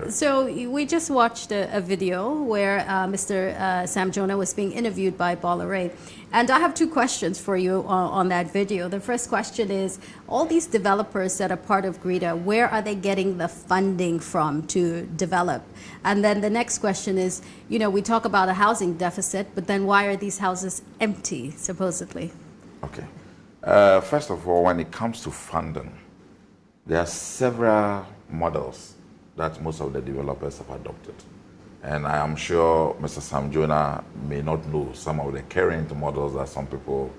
So we just watched a video where Mr. Sam Jonah was being interviewed by Bolloré. And I have two questions for you on that video. The first question is, all these developers that are part of GRIDA, where are they getting the funding from to develop? And then the next question is, we talk about a housing deficit, but then why are these houses empty, supposedly? Okay. First of all, when it comes to funding, there are several models that most of the developers have adopted. And I am sure Mr. Sam Jonah may not know some of the current models that some people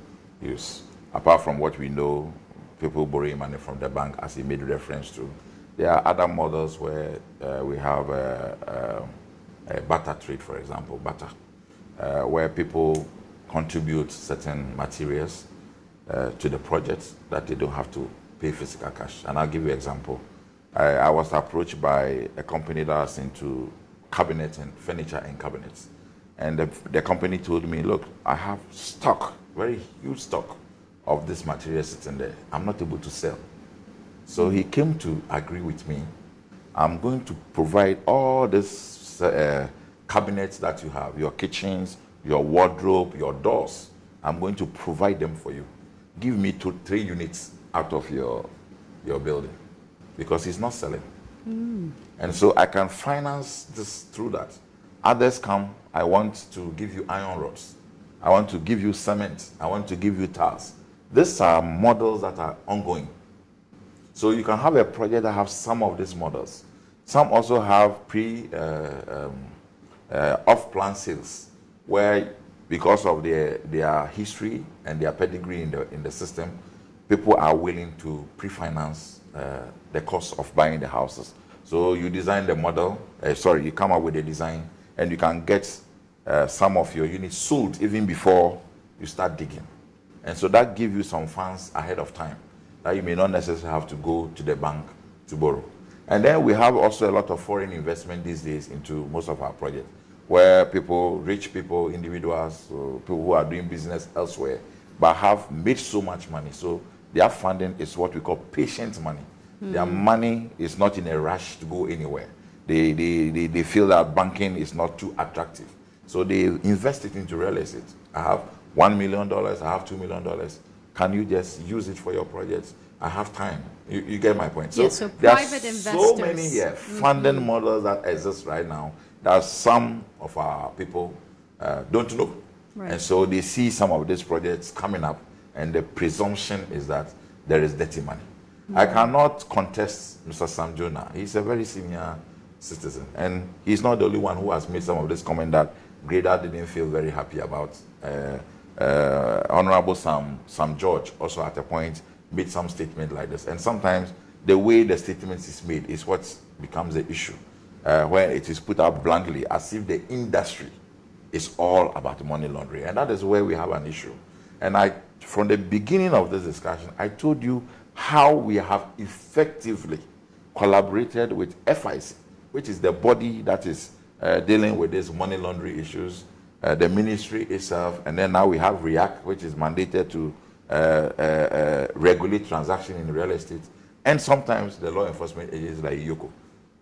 use. Apart from what we know, people borrowing money from the bank, as he made reference to. There are other models where we have a barter trade, for example, barter, where people contribute certain materials to the project that they don't have to pay physical cash. And I'll give you an example. I was approached by a company that's into cabinets and furniture and cabinets. And the company told me, look, I have stock, very huge stock of this material sitting there. I'm not able to sell. So he came to agree with me. I'm going to provide all these cabinets that you have, your kitchens, your wardrobe, your doors. I'm going to provide them for you. Give me 3 units out of your building, because he's not selling. And so I can finance this through that. Others come, I want to give you iron rods. I want to give you cement. I want to give you tiles. These are models that are ongoing. So you can have a project that has some of these models. Some also have off-plan sales, where because of their history and their pedigree in the system, people are willing to pre-finance the cost of buying the houses. So you design the model, you come up with a design, and you can get some of your units sold even before you start digging. And so that gives you some funds ahead of time that you may not necessarily have to go to the bank to borrow. And then we have also a lot of foreign investment these days into most of our projects, where people, rich people, individuals, people who are doing business elsewhere, but have made so much money. So their funding is what we call patient money. Their money is not in a rush to go anywhere. They feel that banking is not too attractive. So they invest it into real estate. I have $1 million, I have $2 million. Can you just use it for your projects? I have time. You get my point. So, so there private are investors. so many funding models that exist right now that some of our people don't know. Right. And so they see some of these projects coming up, and the presumption is that there is dirty money. I cannot contest Mr. Sam Jonah. He's a very senior citizen, and he's not the only one who has made some of this comment that GRIDA didn't feel very happy about. Honorable Sam George also at a point made some statement like this. And sometimes the way the statement is made is what becomes the issue, where it is put out bluntly as if the industry is all about money laundering. And that is where we have an issue. And from the beginning of this discussion, I told you how we have effectively collaborated with FIC, which is the body that is dealing with these money laundering issues, the ministry itself, and then now we have REACT, which is mandated to regulate transactions in real estate, and sometimes the law enforcement agencies like YOCO.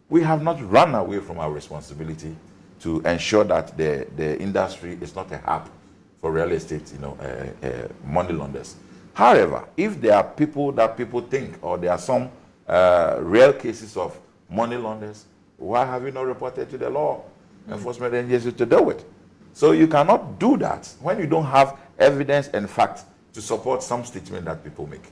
We have not run away from our responsibility to ensure that the industry is not a hub for real estate, money launderers. However, if there are people that people think, or there are some real cases of money launderers, why have you not reported to the law enforcement agencies to deal with? So you cannot do that when you don't have evidence and fact to support some statement that people make.